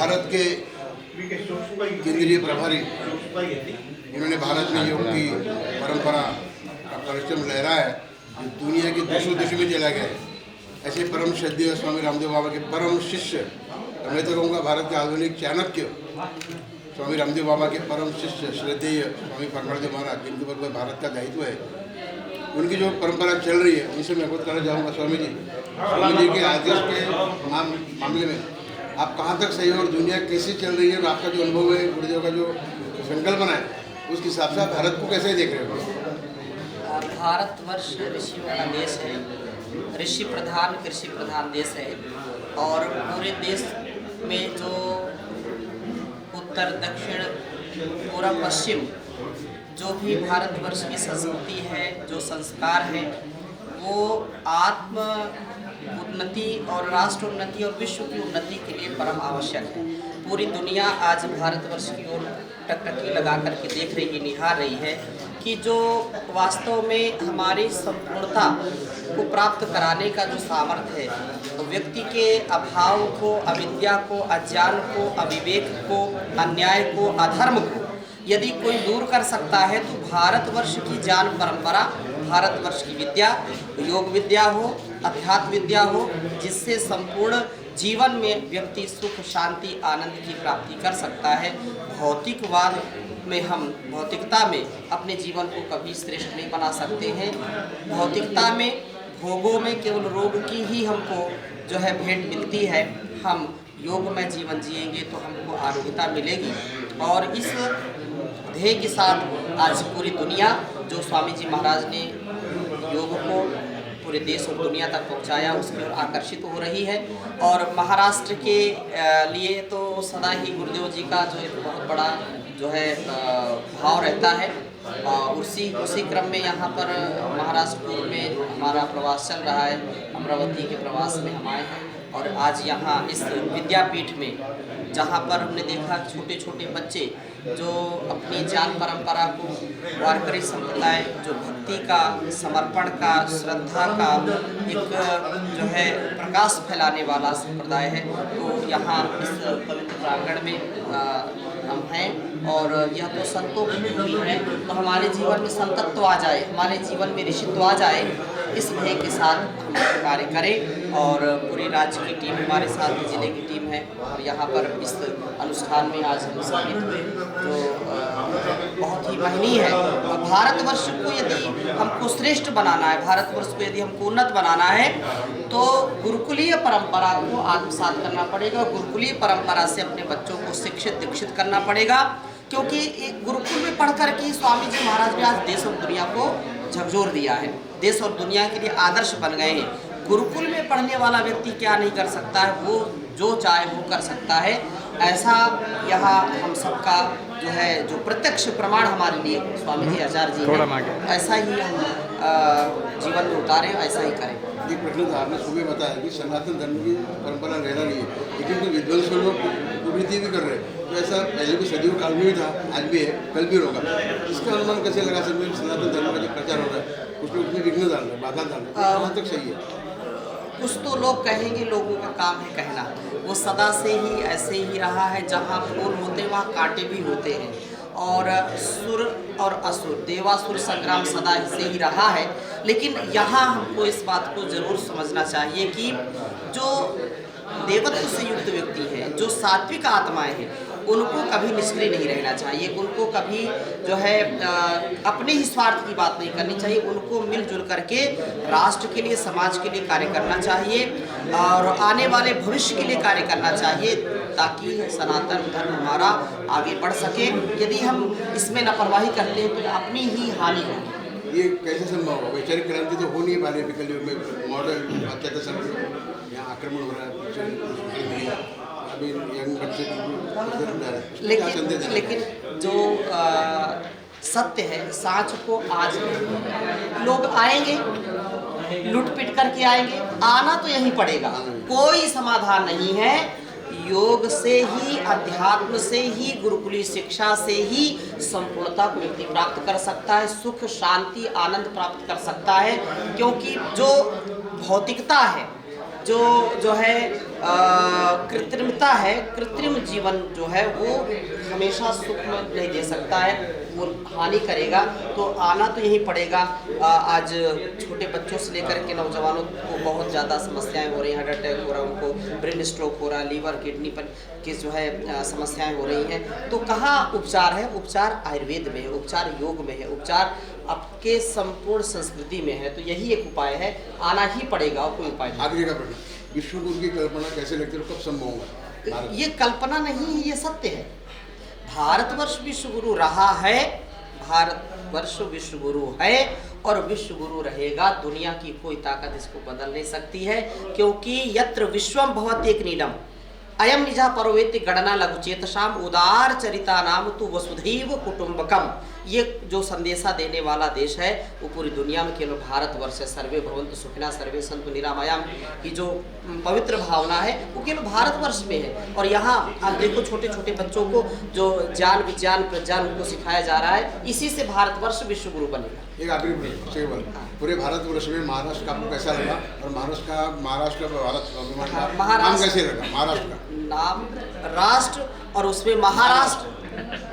भारत के केंद्रीय प्रभारी, इन्होंने भारत में योग की परंपरा का परचम लहराया है, जो दुनिया के दूसरों देशों में चला गया है। ऐसे परम श्रद्धेय स्वामी रामदेव बाबा के परम शिष्य, मैं तो कहूँगा भारत के आधुनिक चाणक्य स्वामी रामदेव बाबा के परम शिष्य श्रद्धेय स्वामी परमादेव महाराज, जिनके ऊपर भारत का दायित्व है, उनकी जो परंपरा चल रही है उनसे मैं खुद कहना चाहूँगा, स्वामी जी के आदेश के मामले में आप कहाँ तक सही हो और दुनिया कैसे चल रही है, और आपका जो अनुभव है, गुरुदेव का जो संकल्पना है, उसके हिसाब से आप भारत को कैसे देख रहे हो? भारतवर्ष ऋषियों का देश है, ऋषि प्रधान कृषि प्रधान देश है, और पूरे देश में जो उत्तर दक्षिण पूर्व पश्चिम जो भी भारतवर्ष की संस्कृति है, जो संस्कार है, वो आत्म उन्नति और राष्ट्र उन्नति और विश्व की उन्नति के लिए परम आवश्यक है। पूरी दुनिया आज भारतवर्ष की ओर टकटकी लगा करके देख रही है, निहार रही है कि जो वास्तव में हमारी संपूर्णता को प्राप्त कराने का जो सामर्थ्य है, तो व्यक्ति के अभाव को, अविद्या को, अज्ञान को, अविवेक को, अन्याय को, अधर्म को यदि कोई दूर कर सकता है तो भारतवर्ष की ज्ञान परंपरा, भारतवर्ष की विद्या, योग विद्या हो, अध्यात्म विद्या हो, जिससे संपूर्ण जीवन में व्यक्ति सुख, शांति, आनंद की प्राप्ति कर सकता है। भौतिकवाद में हम भौतिकता में अपने जीवन को कभी श्रेष्ठ नहीं बना सकते हैं। भौतिकता में, भोगों में केवल रोग की ही हमको जो है भेंट मिलती है। हम योग में जीवन जिएंगे तो हमको आरोग्यता मिलेगी, और इस ध्येय के साथ आज पूरी दुनिया, जो स्वामी जी महाराज ने योग को पूरे देश और दुनिया तक पहुंचाया, उसकी ओर आकर्षित हो रही है। और महाराष्ट्र के लिए तो सदा ही गुरुदेव जी का जो एक बहुत बड़ा जो है भाव रहता है, और उसी क्रम में यहाँ पर महाराष्ट्र में हमारा प्रवास चल रहा है। अमरावती के प्रवास में हम आए हैं, और आज यहाँ इस विद्यापीठ में, जहाँ पर हमने देखा छोटे छोटे बच्चे जो अपनी ज्ञान परंपरा को, वारकरी संप्रदाय जो भक्ति का, समर्पण का, श्रद्धा का एक जो है प्रकाश फैलाने वाला संप्रदाय है, तो यहाँ इस पवित्र प्रांगण में हम हैं। और यह तो संतों की भूमि है, तो हमारे जीवन में संतत्व आ जाए, हमारे जीवन में ऋषित्व आ जाए, इस ध्येय के साथ हम कार्य करें। और पूरी राज्य की टीम हमारे साथ, जिले की टीम है, और यहाँ पर इस अनुष्ठान में आज हम शामिल हुए, जो बहुत ही महनीय है। भारतवर्ष को यदि हमको श्रेष्ठ बनाना है, भारतवर्ष को यदि हमको उन्नत बनाना है, तो गुरुकुलीय परंपरा को आत्मसात करना पड़ेगा। गुरुकुलीय परंपरा से अपने बच्चों को शिक्षित दीक्षित करना पड़ेगा, क्योंकि एक गुरुकुल में पढ़ कर के स्वामी जी महाराज ने आज देश और दुनिया को झकझोर दिया है, देश और दुनिया के लिए आदर्श बन गए हैं। गुरुकुल में पढ़ने वाला व्यक्ति क्या नहीं कर सकता है, वो जो चाहे वो कर सकता है। ऐसा यहाँ हम सबका जो है, जो प्रत्यक्ष प्रमाण हमारे लिए स्वामी जी आचार्य जी हैं, ऐसा ही हम जीवन में उतारें, ऐसा ही करें। एक प्रश्न था, आपने सुबह बताया कि सनातन धर्म की परंपरा रहना नहीं है, लेकिन तो विद्वांसों लोग प्रवृत्ति भी कर रहे हैं, तो ऐसा पहले भी सदियों काल में भी था, आज भी है, कल भी होगा। इसका अनुमान कैसे लगा सकते हैं? सनातन धर्म का जो प्रचार हो रहा है उसमें विघ्न डाल रहे हैं, बाधा डाल रहे हैं, कहाँ तक सही है? कुछ तो लोग कहेंगे, लोगों का काम है कहना, वो सदा से ही ऐसे ही रहा है। जहाँ फूल होते हैं वहाँ कांटे भी होते हैं, और सुर और असुर, देवासुर संग्राम सदा से ही रहा है। लेकिन यहाँ हमको इस बात को जरूर समझना चाहिए कि जो देवत्व से युक्त व्यक्ति हैं, जो सात्विक आत्माएं हैं, उनको कभी निष्क्रिय नहीं रहना चाहिए। उनको कभी जो है अपने ही स्वार्थ की बात नहीं करनी चाहिए। उनको मिलजुल करके राष्ट्र के लिए, समाज के लिए कार्य करना चाहिए, और आने वाले भविष्य के लिए कार्य करना चाहिए, ताकि सनातन धर्म हमारा आगे बढ़ सके। यदि हम इसमें लापरवाही करते हैं तो अपनी ही हानि होगी। ये कैसे संभव होगा? वैचारिक क्रांति तो हो नहीं पा रही है, कलयुग में मॉडल अत्याचार सब यहाँ आक्रमण हो रहा है, अभी यंग बच्चे लेकिन जो सत्य है, साँच को आज लोग आएंगे, लूट-पिट करके आएंगे, आना तो यहीं पड़ेगा, कोई समाधान नहीं है। योग से ही, अध्यात्म से ही, गुरुकुली शिक्षा से ही संपूर्णता को व्यक्ति प्राप्त कर सकता है, सुख, शांति, आनंद प्राप्त कर सकता है। क्योंकि जो भौतिकता है जो है कृत्रिमता है, कृत्रिम जीवन जो है वो हमेशा सुख नहीं दे सकता है, वो हानि करेगा। तो आना तो यही पड़ेगा। आज छोटे बच्चों से लेकर के नौजवानों को बहुत ज़्यादा समस्याएं हो रही हैं, हार्ट अटैक हो रहा है, उनको ब्रेन स्ट्रोक हो रहा है, लीवर किडनी पर की जो है समस्याएं हो रही हैं। तो कहाँ उपचार है? उपचार आयुर्वेद में है, उपचार योग में है, उपचार आपके संपूर्ण संस्कृति में है। तो यही एक उपाय है, आना ही पड़ेगा और कोई उपाय नहीं। आखिरी का प्रश्न, विश्व गुरु की कल्पना कैसे लगती है, कब संभव होगा? ये कल्पना नहीं है, ये सत्य है। भारतवर्ष विश्व गुरु रहा है, भारतवर्ष विश्व गुरु है और विश्व गुरु रहेगा। दुनिया की कोई ताकत इसको बदल नहीं सकती है, क्योंकि यत्र विश्वम भवति एक नीडम अयम निजा परोवेति गणना लघुचेतसाम उदार चरिता नाम तु वसुधैव कुटुंबकम। ये जो संदेशा देने वाला देश है वो पूरी दुनिया में केवल भारतवर्ष है। सर्वे भवन्तु सुखिनः सर्वे सन्तु निरामयाम की जो पवित्र भावना है वो केवल भारतवर्ष में है। और यहाँ आप देखो छोटे छोटे बच्चों को जो ज्ञान विज्ञान प्रज्ञान उनको सिखाया जा रहा है, इसी से भारतवर्ष विश्व गुरु बनेगा। एक आखिरी प्रश्न केवल, पूरे भारतवर्ष में महाराष्ट्र का आपको कैसा लगा, और महाराष्ट्र का भारत नाम कैसे लगा? महाराष्ट्र का नाम राष्ट्र और उसमें महाराष्ट्र,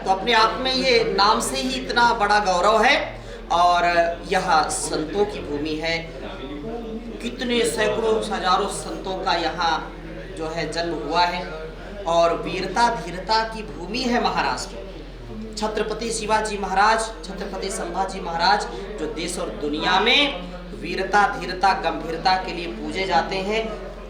तो अपने आप में ये नाम से ही इतना बड़ा गौरव है। और यह संतों की भूमि है, कितने सैकड़ों हजारों संतों का यहाँ जो है जन्म हुआ है, और वीरता धीरता की भूमि है महाराष्ट्र। छत्रपति शिवाजी महाराज, छत्रपति संभाजी महाराज जो देश और दुनिया में वीरता धीरता गंभीरता के लिए पूजे जाते हैं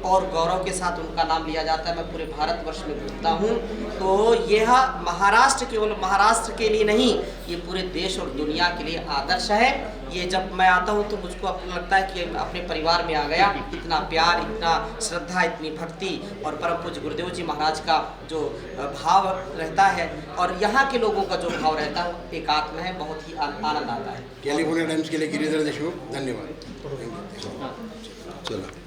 और गौरव के साथ उनका नाम लिया जाता है। मैं पूरे भारतवर्ष में घूमता हूँ, तो यह महाराष्ट्र केवल महाराष्ट्र के लिए नहीं, ये पूरे देश और दुनिया के लिए आदर्श है। ये जब मैं आता हूँ तो मुझको अपना लगता है कि अपने परिवार में आ गया। इतना प्यार, इतना श्रद्धा, इतनी भक्ति और परम पूज्य गुरुदेव जी महाराज का जो भाव रहता है और यहाँ के लोगों का जो भाव रहता है एक आत्म है, बहुत ही आनंद आता है। कैलिफोर्निया टाइम्स के लिए गिरिधर देशमुख, धन्यवाद। चलो।